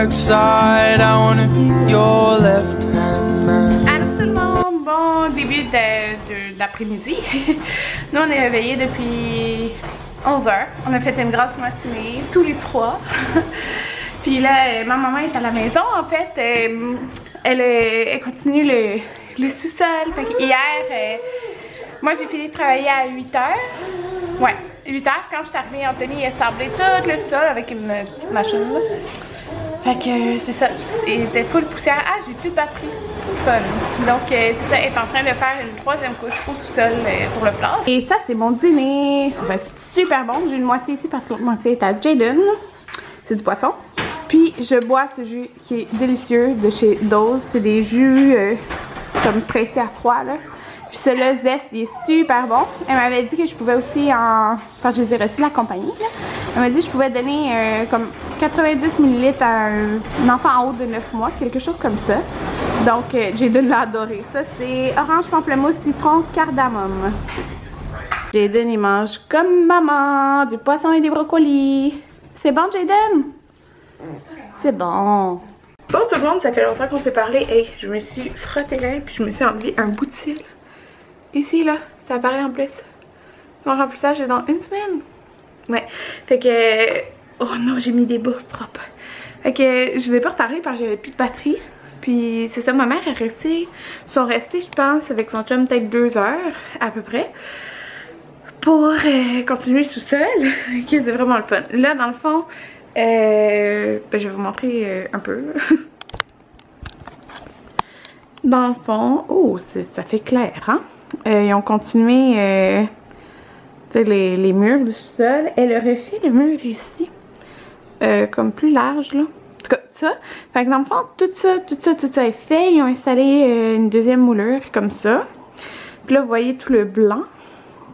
dark side. I wanna be your left hand man. Allô tout le monde, bon début d'après-midi. Nous on est réveillés depuis 11 h. On a fait une grosse matinée, tous les trois. Puis là, ma maman est à la maison en fait. Elle continue le sous-sol. Fait que hier, moi j'ai fini de travailler à 8 h. Ouais, 8 h. Quand je suis arrivée, Anthony a sablé tout le sol avec une petite machine là. Fait que c'est ça, c'était full poussière. Ah, j'ai plus de batterie, fun. Donc c'est ça, elle est en train de faire une troisième couche au sous-sol pour le plat. Et ça c'est mon dîner, ça va être super bon. J'ai une moitié ici parce que l'autre moitié est à Jaden. C'est du poisson. Puis je bois ce jus qui est délicieux de chez Dose. C'est des jus comme pressés à froid là. Puis celui-là, Zest, il est super bon. Elle m'avait dit que je pouvais aussi enfin je les ai reçus de la compagnie là. Elle m'a dit que je pouvais donner comme 90 ml à un enfant en haut de 9 mois, quelque chose comme ça. Donc Jaden l'a adoré. Ça c'est orange, pamplemousse, citron, cardamome. Jaden il mange comme maman, du poisson et des brocolis. C'est bon Jaden? C'est bon. Bon tout le monde, ça fait longtemps qu'on s'est parlé. Hey, je me suis frotté l'air puis je me suis enlevé un bout de cils. Ici là, ça apparaît en plus. Mon remplissage est dans une semaine. Ouais, fait que... Oh non, j'ai mis des bouts propres. Fait que je vous ai pas reparlé parce que j'avais plus de batterie. Puis c'est ça, ma mère est restée... sont restés, je pense, avec son chum peut-être 2 heures à peu près. Pour continuer sous sol. Qui c'est vraiment le fun. Là, dans le fond, ben, je vais vous montrer un peu. Dans le fond... Oh, ça fait clair, hein? Ils ont continué... les murs du sol. Elle aurait fait le mur ici comme plus large là. En tout cas ça. Fait que dans le fond tout ça est fait. Ils ont installé une deuxième moulure comme ça. Puis là vous voyez tout le blanc.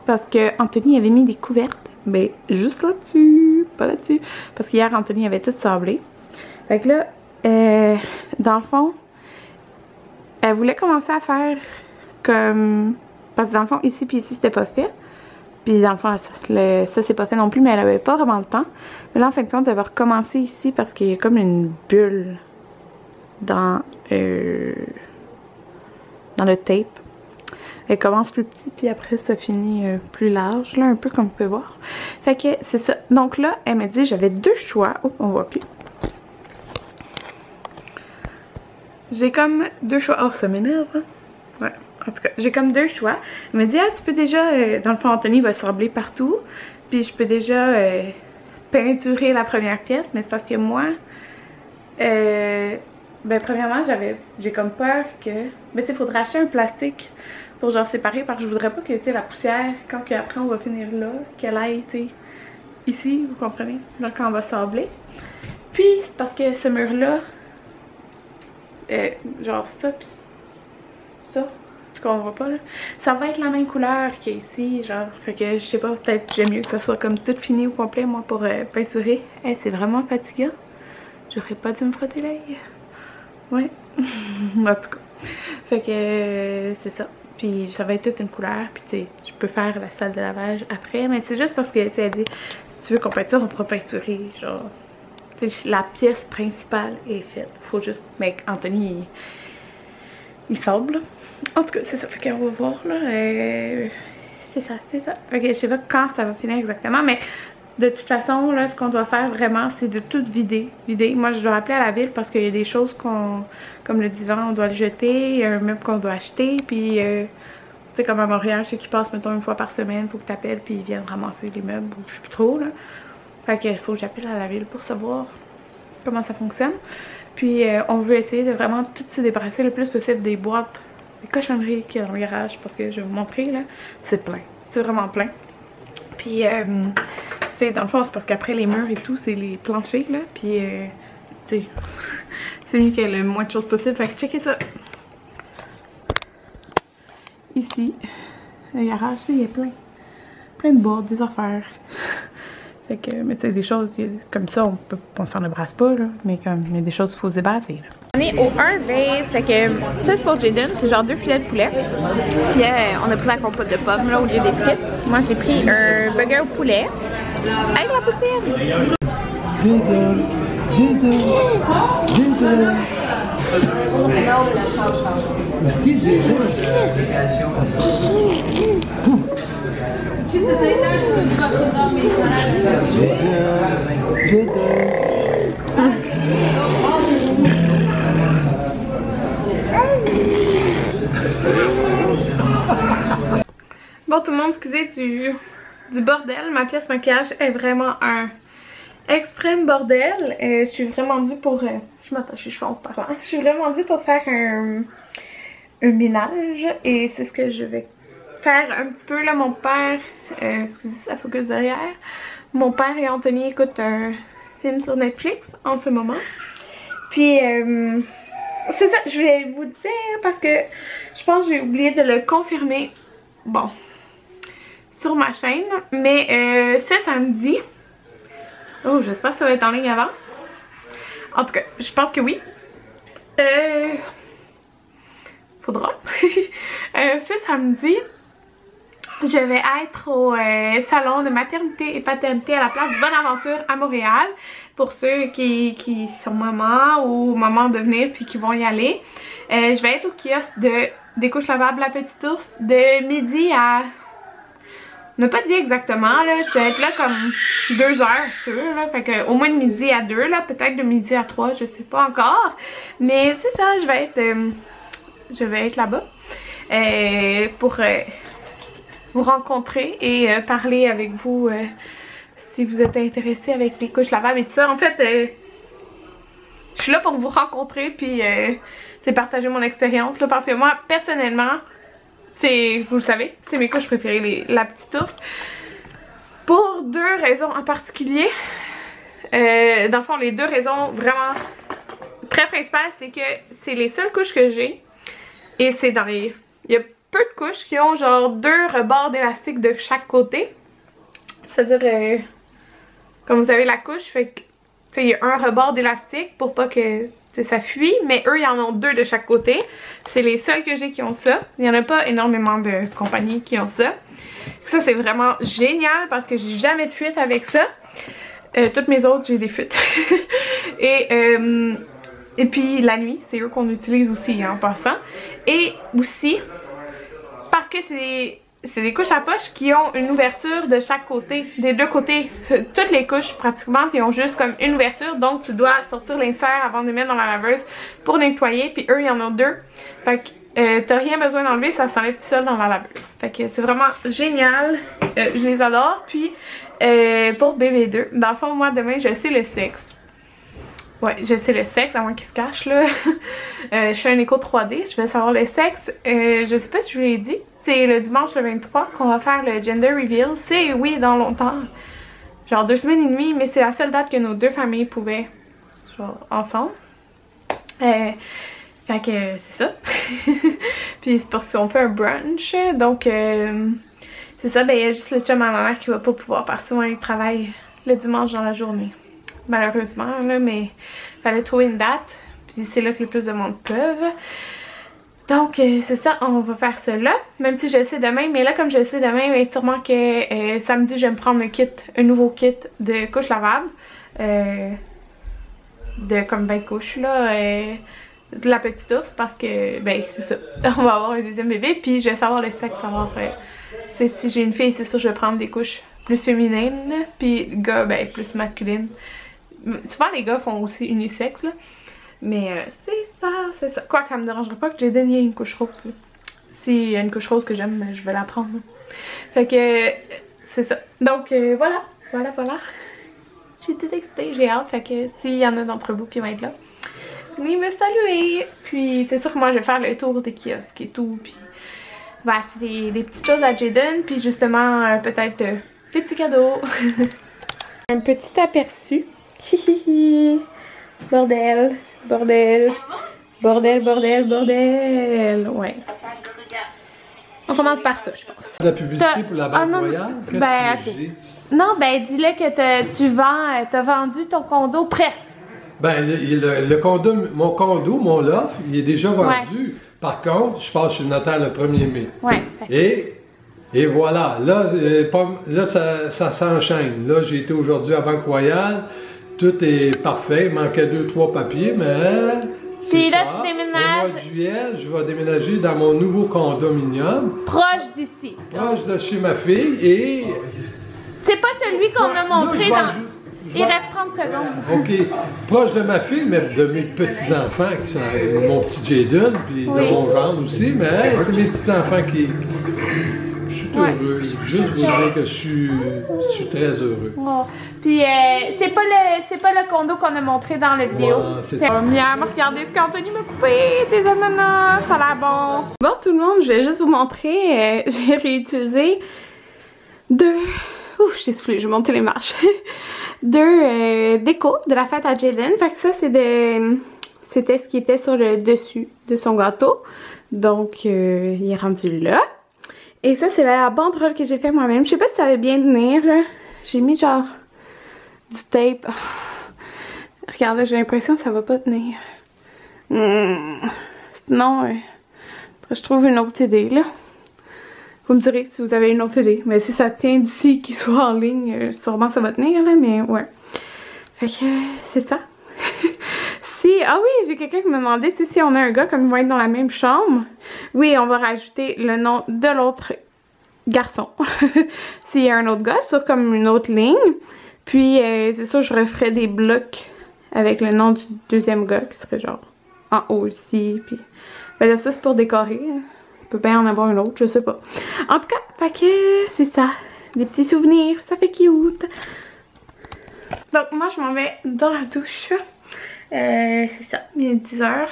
Parce que Anthony avait mis des couvertes. Mais juste là-dessus. Pas là-dessus. Parce qu'hier Anthony avait tout sablé. Fait que là dans le fond elle voulait commencer à faire comme... Parce que dans le fond ici puis ici c'était pas fait. Puis dans le fond, ça c'est pas fait non plus, mais elle avait pas vraiment le temps. Mais là, en fin de compte, elle va recommencer ici parce qu'il y a comme une bulle dans le tape. Elle commence plus petit, puis après ça finit plus large, là, un peu comme vous pouvez voir. Fait que c'est ça. Donc là, elle m'a dit, j'avais deux choix. Oh, on voit plus. J'ai comme deux choix. Oh, ça m'énerve, hein? Ouais. En tout cas, j'ai comme deux choix. Elle me dit, ah, tu peux déjà, dans le fond, Anthony va sabler partout. Puis je peux déjà peinturer la première pièce. Mais c'est parce que moi, ben premièrement, j'ai comme peur que, ben tu sais, il faudrait acheter un plastique pour genre séparer. Parce que je voudrais pas que, tu sais, la poussière, quand après on va finir là, qu'elle aille, tu sais, ici, vous comprenez? Genre quand on va sabler. Puis c'est parce que ce mur-là, genre ça, puis ça. Qu'on voit pas là, ça va être la même couleur qu'ici, genre, fait que je sais pas, peut-être j'aime mieux que ça soit comme tout fini au complet moi pour peinturer. Hey, c'est vraiment fatigant, j'aurais pas dû me frotter l'œil. Ouais. En tout cas, fait que c'est ça, puis ça va être toute une couleur, puis tu sais, je peux faire la salle de lavage après, mais c'est juste parce que tu sais, elle dit, si tu veux qu'on peinture, on pourra peinturer, genre, tu sais, la pièce principale est faite, faut juste, mais Anthony il sable là. En tout cas, c'est ça. Fait qu'on va voir là. C'est ça, c'est ça. Fait que je sais pas quand ça va finir exactement, mais de toute façon, là, ce qu'on doit faire vraiment, c'est de tout vider. Moi, je dois appeler à la ville parce qu'il y a des choses comme le divan, on doit le jeter, il y a un meuble qu'on doit acheter, puis tu sais, comme à Montréal, je sais qu'ils passent, mettons, une fois par semaine, il faut que tu appelles, puis ils viennent ramasser les meubles, ou je sais plus trop, là. Fait qu'il faut que j'appelle à la ville pour savoir comment ça fonctionne. Puis on veut essayer de vraiment tout se débarrasser le plus possible des boîtes, des cochonneries qu'il y a dans le garage, parce que je vais vous montrer là, c'est plein, c'est vraiment plein. Puis tu sais, dans le fond c'est parce qu'après les murs et tout, c'est les planchers là, puis tu sais, c'est mieux qu'il y ait le moins de choses possible, fait que checkez ça. Ici, le garage, il y a plein de boîtes, des affaires. Fait que, mais tu sais, des choses comme ça, on s'en débarrasse pas, là. Mais comme, il y a des choses qu'il faut se débarrasser, là. On est au 1 base, fait que, ça c'est pour Jaden, c'est genre 2 filets de poulet. Puis on a pris la compote de pommes, là, au lieu des frites. Moi j'ai pris un burger au poulet, avec la poutine. J'étais. Ce qui est Bon tout le monde, excusez du bordel, ma pièce maquillage est vraiment un extrême bordel. Je suis vraiment due pour... je m'attache les cheveux en parlant. Je suis vraiment due pour faire un ménage et c'est ce que je vais faire un petit peu là. Mon père, excusez ça focus derrière. Mon père et Anthony écoutent un film sur Netflix en ce moment. Puis c'est ça, je vais vous dire parce que je pense que j'ai oublié de le confirmer. Bon, sur ma chaîne, mais ce samedi, oh j'espère que ça va être en ligne avant. En tout cas, je pense que oui. Faudra. Ce samedi, je vais être au salon de maternité et paternité à la place Bonaventure à Montréal. Pour ceux qui sont mamans ou mamans de venir puis qui vont y aller. Je vais être au kiosque des couches lavables La Petite Ours de midi à... On n'a pas dit exactement, là. Je vais être là comme 2 heures, sûr, là. Fait que au moins de midi à 2, là. Peut-être de midi à 3, je sais pas encore. Mais c'est ça, je vais être là-bas. Pour vous rencontrer et parler avec vous si vous êtes intéressés avec les couches lavables et tout ça. En fait, je suis là pour vous rencontrer puis partager mon expérience, là. Parce que moi, personnellement... vous le savez, c'est mes couches préférées, La Petite Ours. Pour 2 raisons en particulier. Dans le fond, les 2 raisons vraiment très principales, c'est que c'est les seules couches que j'ai. Et c'est dans les... Il y a peu de couches qui ont genre 2 rebords d'élastique de chaque côté. C'est-à-dire, comme vous avez la couche, fait que il y a un rebord d'élastique pour pas que ça fuit, mais eux ils en ont 2 de chaque côté. C'est les seuls que j'ai qui ont ça. Il n'y en a pas énormément de compagnies qui ont ça. Ça c'est vraiment génial parce que j'ai jamais de fuite avec ça. Toutes mes autres j'ai des fuites. et puis la nuit, c'est eux qu'on utilise aussi en passant. Et aussi parce que c'est des couches à poche qui ont une ouverture de chaque côté, des 2 côtés. Toutes les couches pratiquement, ils ont juste comme une ouverture, donc tu dois sortir l'insert avant de les mettre dans la laveuse pour nettoyer, puis eux ils en ont 2. Fait que t'as rien besoin d'enlever, ça s'enlève tout seul dans la laveuse. Fait que c'est vraiment génial, je les adore. Puis pour BB2, dans le fond moi demain je sais le sexe. Ouais, je sais le sexe, à moins qu'il se cache là. Je fais un écho 3D, je vais savoir le sexe. Je sais pas si je vous l'ai dit. C'est le dimanche le 23 qu'on va faire le gender reveal. C'est oui dans longtemps. Genre 2 semaines et demie, mais c'est la seule date que nos 2 familles pouvaient genre ensemble. Fait que c'est ça. Puis c'est parce qu'on fait un brunch. Donc c'est ça, ben il y a juste le chum à ma mère qui va pas pouvoir parce que souvent il travaille le dimanche dans la journée. Malheureusement là, mais fallait trouver une date. Puis c'est là que le plus de monde peuvent. Donc c'est ça, on va faire cela, même si je le sais demain, mais là comme je le sais demain, mais sûrement que samedi je vais me prendre un nouveau kit de couches lavables, de comme 20 couches là, de La Petite Ours parce que ben c'est ça, on va avoir un deuxième bébé puis je vais savoir le sexe, savoir si j'ai une fille c'est sûr je vais prendre des couches plus féminines, puis gars ben plus masculines. Souvent les gars font aussi unisexe là. Mais c'est ça. Quoi que ça me dérangerait pas que Jaden ait une couche rose. S'il y a une couche rose que j'aime, je vais la prendre. Fait que c'est ça. Donc voilà. J'ai été excitée, j'ai hâte. Fait que s'il y en a d'entre vous qui vont être là, oui, me saluer. Puis c'est sûr que moi je vais faire le tour des kiosques et tout. Puis je vais acheter des petites choses à Jaden. Puis justement peut-être des petits cadeaux. Un petit aperçu. Hihihi. Bordel. Bordel. Ouais. On commence par ça, je pense. La publicité pour la Banque Royale? Qu'est-ce que tu dis? Non, ben dis-le que t'as vendu ton condo presque. Ben, le condo, mon loft, il est déjà vendu. Ouais. Par contre, je passe chez le notaire le 1er mai. Ouais. Et voilà, là ça s'enchaîne. Là, j'ai été aujourd'hui à Banque Royale. tout est parfait. Il manquait 2-3 papiers, mais Puis là, ça. tu déménages. Au mois de juillet, je vais déménager dans mon nouveau condominium, Proche d'ici. proche de chez ma fille, et... C'est pas celui qu'on a Là, montré je vais dans... ajouter- Il reste 30 secondes. OK. Proche de ma fille, mais de mes petits-enfants, qui sont mon petit Jaden, puis Oui. de mon gendre aussi, mais c'est mes petits-enfants qui... Je suis Ouais. heureux. Juste vous dire que je suis très heureux. Oh. Puis c'est pas le condo qu'on a montré dans la vidéo. Ouais, c'est ça. Miam, regardez ce qu'Anthony m'a coupé, des ananas, ça a l'air bon. Bon tout le monde, je vais juste vous montrer, j'ai réutilisé deux... Ouf, j'ai soufflé, je vais monter les marches. Deux décos de la fête à Jaden. Fait que ça, c'était ce qui était sur le dessus de son gâteau. Donc, il est rendu là. Et ça, c'est la banderole que j'ai fait moi-même. Je sais pas si ça va bien tenir, là. J'ai mis genre du tape. Regardez, j'ai l'impression que ça va pas tenir. Sinon, je trouve une autre idée, là. Vous me direz si vous avez une autre idée. Mais si ça tient d'ici, qu'il soit en ligne, sûrement ça va tenir, là, mais ouais. Fait que, c'est ça. Ah oui, j'ai quelqu'un qui m'a demandé, tu sais, si on a un gars, comme ils vont être dans la même chambre, oui, on va rajouter le nom de l'autre garçon. S'il y a un autre gars, sur comme une autre ligne. Puis, c'est sûr, je referais des blocs avec le nom du deuxième gars, qui serait genre en haut aussi. Puis, ben là, ça, c'est pour décorer. On peut bien en avoir une autre, je sais pas. En tout cas, fait que c'est ça. Des petits souvenirs, ça fait cute. Donc, moi, je m'en vais dans la douche. C'est ça, il est 10h.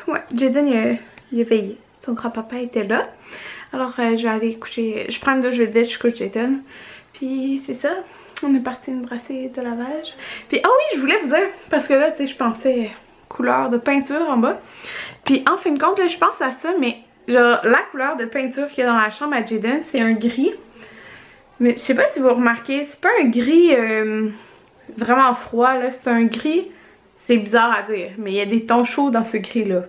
Ouais, Jaden, il est veillé. Son grand-papa était là. Alors, je vais aller coucher. Je prends une douche, je couche Jaden. Puis, c'est ça. On est parti une brassée de lavage. Puis, ah oui, je voulais vous dire, parce que là, tu sais, je pensais couleur de peinture en bas. Puis, en fin de compte, là, je pense à ça, mais genre, la couleur de peinture qu'il y a dans la chambre à Jaden, c'est un gris. Mais je sais pas si vous remarquez, c'est pas un gris vraiment froid, là. C'est un gris, c'est bizarre à dire, mais il y a des tons chauds dans ce gris-là.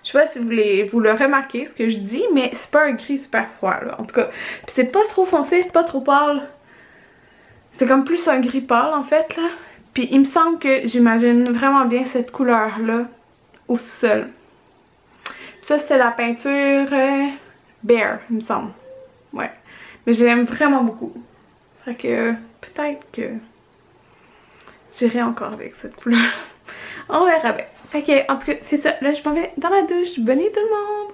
Je sais pas si vous le remarquez, ce que je dis, mais c'est pas un gris super froid, là. En tout cas, puis c'est pas trop foncé, c'est pas trop pâle. C'est comme plus un gris pâle, en fait, là. Puis il me semble que j'imagine vraiment bien cette couleur-là au sous-sol. Ça, c'était la peinture Bear, il me semble. Ouais. Mais je l'aime vraiment beaucoup. Fait que peut-être que j'irai encore avec cette couleur. On verra bien. Fait que, en tout cas, c'est ça. Là, je m'en vais dans la douche. Bonne nuit tout le monde!